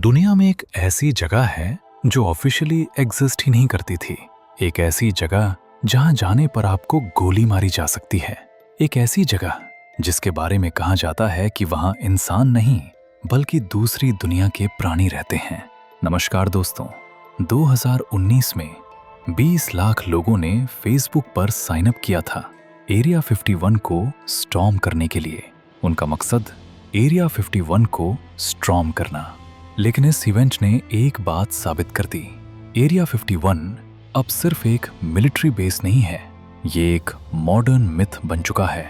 दुनिया में एक ऐसी जगह है जो ऑफिशियली एग्जिस्ट ही नहीं करती थी। एक ऐसी जगह जहां जाने पर आपको गोली मारी जा सकती है। एक ऐसी जगह जिसके बारे में कहा जाता है कि वहां इंसान नहीं बल्कि दूसरी दुनिया के प्राणी रहते हैं। नमस्कार दोस्तों, 2019 में 20 लाख लोगों ने फेसबुक पर साइन अप किया था एरिया 51 को स्टॉर्म करने के लिए। उनका मकसद एरिया 51 को स्टॉर्म करना। लेकिन इस इवेंट ने एक बात साबित कर दी, एरिया 51 अब सिर्फ एक मिलिट्री बेस नहीं है, ये एक मॉडर्न मिथ बन चुका है।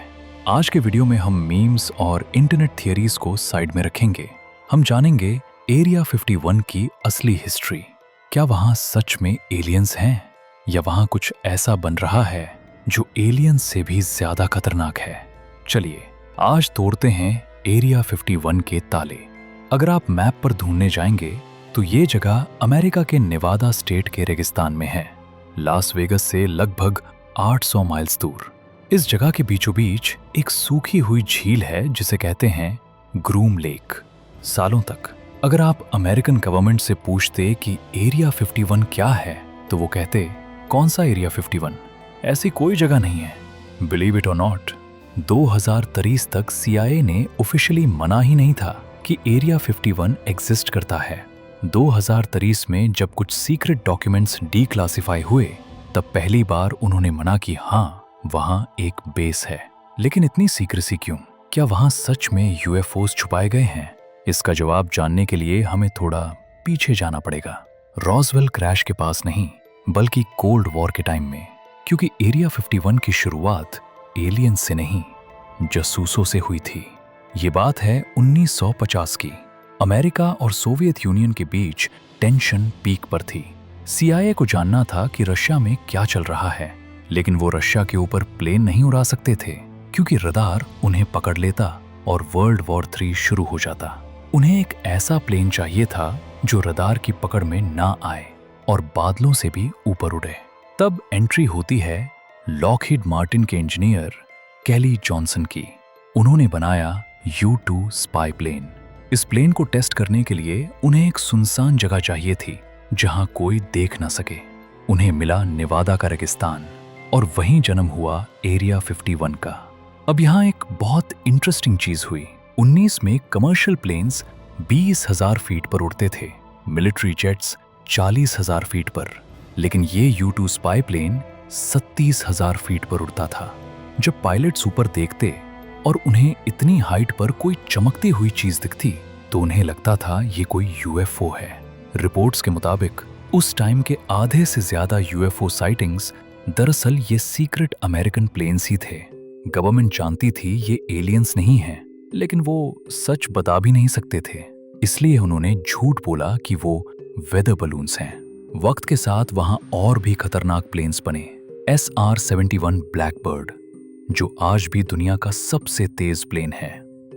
आज के वीडियो में हम मीम्स और इंटरनेट थियरीज को साइड में रखेंगे। हम जानेंगे एरिया 51 की असली हिस्ट्री। क्या वहां सच में एलियंस हैं या वहां कुछ ऐसा बन रहा है जो एलियंस से भी ज्यादा खतरनाक है? चलिए आज तोड़ते हैं एरिया 51 के ताले। अगर आप मैप पर ढूंढने जाएंगे तो ये जगह अमेरिका के नेवादा स्टेट के रेगिस्तान में है, लास वेगस से लगभग 800 माइल्स दूर। इस जगह के बीचों बीच एक सूखी हुई झील है जिसे कहते हैं ग्रूम लेक। सालों तक अगर आप अमेरिकन गवर्नमेंट से पूछते कि एरिया 51 क्या है तो वो कहते, कौन सा एरिया 51? ऐसी कोई जगह नहीं है। बिलीव इट और नॉट, 2023 तक CIA ने ऑफिशियली मना ही नहीं था कि एरिया 51 एग्जिस्ट करता है। 2023 में जब कुछ सीक्रेट डॉक्यूमेंट्स डीक्लासिफाई हुए तब पहली बार उन्होंने मना कि हाँ, वहां एक बेस है। लेकिन इतनी सीक्रेसी क्यों? क्या वहां सच में UFOs छुपाए गए हैं? इसका जवाब जानने के लिए हमें थोड़ा पीछे जाना पड़ेगा। रॉसवेल क्रैश के पास नहीं बल्कि कोल्ड वॉर के टाइम में, क्योंकि एरिया 51 की शुरुआत एलियंस से नहीं जासूसों से हुई थी। ये बात है 1950 की। अमेरिका और सोवियत यूनियन के बीच टेंशन पीक पर थी। CIA को जानना था कि रशिया में क्या चल रहा है, लेकिन वो रशिया के ऊपर प्लेन नहीं उड़ा सकते थे क्योंकि रडार उन्हें पकड़ लेता और वर्ल्ड वॉर 3 शुरू हो जाता। उन्हें एक ऐसा प्लेन चाहिए था जो रडार की पकड़ में ना आए और बादलों से भी ऊपर उड़े। तब एंट्री होती है लॉकहीड मार्टिन के इंजीनियर केली जॉनसन की। उन्होंने बनाया U-2 स्पाई प्लेन। इस प्लेन को टेस्ट करने के लिए उन्हें एक सुनसान जगह चाहिए थी जहां कोई देख ना सके। उन्हें मिला नेवादा का रेगिस्तान और वहीं जन्म हुआ एरिया 51 का। अब यहां एक बहुत इंटरेस्टिंग चीज हुई। 19 में कमर्शियल प्लेन्स 20,000 फीट पर उड़ते थे, मिलिट्री जेट्स 40,000 फीट पर, लेकिन ये U-2 स्पाई प्लेन 37,000 फीट पर उड़ता था। जब पायलट्स ऊपर देखते और उन्हें इतनी हाइट पर कोई चमकती हुई चीज दिखती तो उन्हें लगता था ये कोई UFO है। रिपोर्ट्स के मुताबिक उस टाइम के आधे से ज्यादा UFO साइटिंग्स दरअसल ये सीक्रेट अमेरिकन प्लेन्स ही थे। गवर्नमेंट जानती थी ये एलियंस नहीं है, लेकिन वो सच बता भी नहीं सकते थे, इसलिए उन्होंने झूठ बोला कि वो वेदर बलून्स हैं। वक्त के साथ वहां और भी खतरनाक प्लेन्स बने। SR-71 ब्लैकबर्ड, जो आज भी दुनिया का सबसे तेज प्लेन है।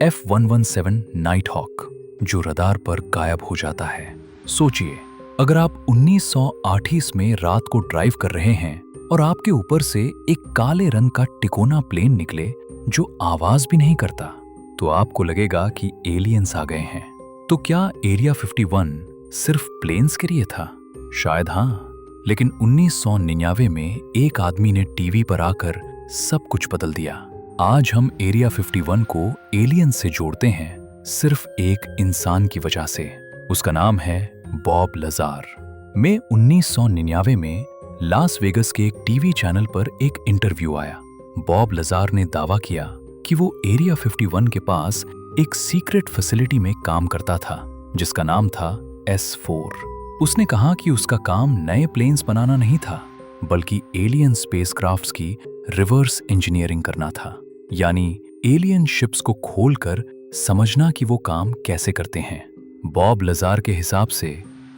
F-117 नाइट हॉक, जो रडार पर गायब हो जाता है। सोचिए, अगर आप 1938 में रात को ड्राइव कर रहे हैं और आपके ऊपर से एक काले रंग का टिकोना प्लेन निकले जो आवाज भी नहीं करता, तो आपको लगेगा कि एलियंस आ गए हैं। तो क्या एरिया 51 सिर्फ प्लेन्स के लिए था? शायद हाँ, लेकिन 1999 में एक आदमी ने टीवी पर आकर सब कुछ बदल दिया। आज हम एरिया 51 को एलियन से जोड़ते हैं सिर्फ एक इंसान की वजह से। उसका नाम है बॉब लजार। मई 1999 में लास वेगस के एक टीवी चैनल पर एक इंटरव्यू आया। बॉब लजार ने दावा किया कि वो एरिया 51 के पास एक सीक्रेट फैसिलिटी में काम करता था जिसका नाम था S4। उसने कहा कि उसका काम नए प्लेन्स बनाना नहीं था बल्कि एलियन स्पेसक्राफ्ट्स की रिवर्स इंजीनियरिंग करना था, यानी एलियन शिप्स को खोलकर समझना कि वो काम कैसे करते हैं। बॉब लजार के हिसाब से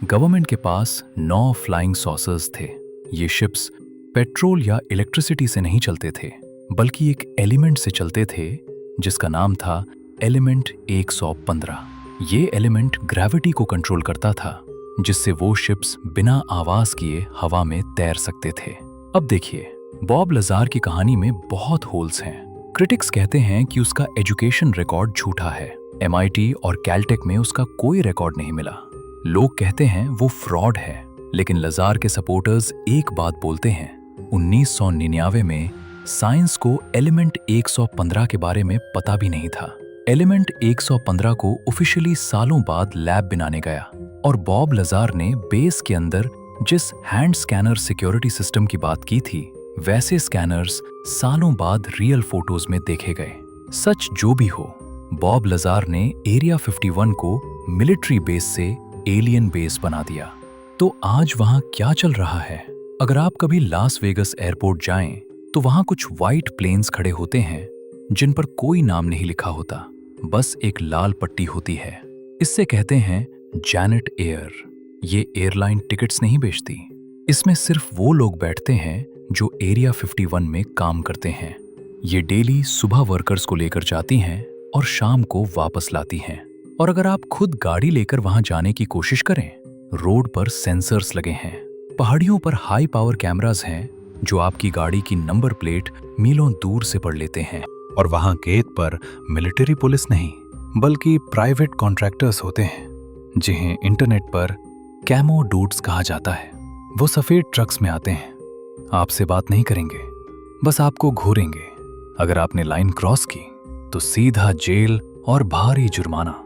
गवर्नमेंट के पास 9 फ्लाइंग सॉसर्स थे। ये शिप्स पेट्रोल या इलेक्ट्रिसिटी से नहीं चलते थे बल्कि एक एलिमेंट से चलते थे जिसका नाम था एलिमेंट 115। ये एलिमेंट ग्रेविटी को कंट्रोल करता था जिससे वो शिप्स बिना आवाज किए हवा में तैर सकते थे। अब देखिए, बॉब लजार की कहानी में बहुत होल्स हैं। क्रिटिक्स कहते हैं कि उसका एजुकेशन रिकॉर्ड झूठा है। MIT और कैलटेक में उसका कोई रिकॉर्ड नहीं मिला। लोग कहते हैं वो फ्रॉड है, लेकिन लजार के सपोर्टर्स एक बात बोलते हैं। 1999 में साइंस को एलिमेंट 115 के बारे में पता भी नहीं था। एलिमेंट 115 को ऑफिशियली सालों बाद लैब बनाने गया और बॉब लजार ने बेस के अंदर जिस हैंड स्कैनर सिक्योरिटी सिस्टम की बात की थी, वैसे स्कैनर्स सालों बाद रियल फोटोज में देखे गए। सच जो भी हो, बॉब लजार ने एरिया 51 को मिलिट्री बेस से एलियन बेस बना दिया। तो आज वहां क्या चल रहा है? अगर आप कभी लास वेगस एयरपोर्ट जाएं, तो वहां कुछ व्हाइट प्लेन्स खड़े होते हैं जिन पर कोई नाम नहीं लिखा होता, बस एक लाल पट्टी होती है। इससे कहते हैं जैनेट एयर। ये एयरलाइन टिकट्स नहीं बेचती, इसमें सिर्फ वो लोग बैठते हैं जो एरिया 51 में काम करते हैं। ये डेली सुबह वर्कर्स को लेकर जाती हैं और शाम को वापस लाती हैं। और अगर आप खुद गाड़ी लेकर वहां जाने की कोशिश करें, रोड पर सेंसर्स लगे हैं, पहाड़ियों पर हाई पावर कैमरास हैं जो आपकी गाड़ी की नंबर प्लेट मीलों दूर से पढ़ लेते हैं। और वहां गेट पर मिलिट्री पुलिस नहीं, बल्कि प्राइवेट कॉन्ट्रैक्टर्स होते हैं, जिन्हें इंटरनेट पर कैमो डूड्स कहा जाता है। वो सफेद ट्रक्स में आते हैं, आपसे बात नहीं करेंगे, बस आपको घूरेंगे। अगर आपने लाइन क्रॉस की तो सीधा जेल और भारी जुर्माना,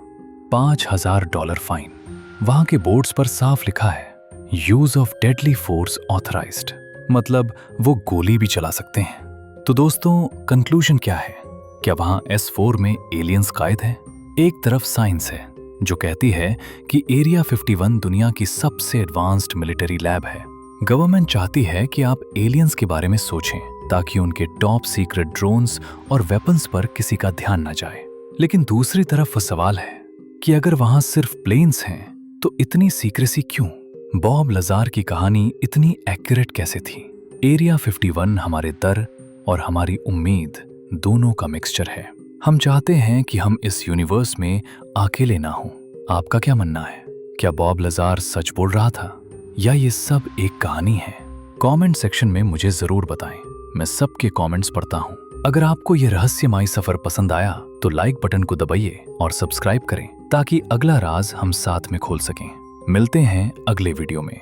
$5000 फाइन। वहां के बोर्ड्स पर साफ लिखा है use of deadly force authorised, मतलब वो गोली भी चला सकते हैं। तो दोस्तों, कंक्लूजन क्या है? क्या वहां S4 में एलियंस कायद हैं? एक तरफ साइंस है जो कहती है कि एरिया 51 दुनिया की सबसे एडवांस्ड मिलिट्री लैब है। गवर्नमेंट चाहती है कि आप एलियंस के बारे में सोचें ताकि उनके टॉप सीक्रेट ड्रोन्स और वेपन्स पर किसी का ध्यान न जाए। लेकिन दूसरी तरफ वो सवाल है कि अगर वहां सिर्फ प्लेन्स हैं तो इतनी सीक्रेसी क्यों? बॉब लजार की कहानी इतनी एक्यूरेट कैसे थी? एरिया 51 हमारे डर और हमारी उम्मीद दोनों का मिक्सचर है। हम चाहते हैं कि हम इस यूनिवर्स में अकेले ना हों। आपका क्या मानना है? क्या बॉब लजार सच बोल रहा था या ये सब एक कहानी है? कमेंट सेक्शन में मुझे जरूर बताएं, मैं सबके कमेंट्स पढ़ता हूं। अगर आपको ये रहस्यमयी सफर पसंद आया तो लाइक बटन को दबाइए और सब्सक्राइब करें ताकि अगला राज हम साथ में खोल सकें। मिलते हैं अगले वीडियो में।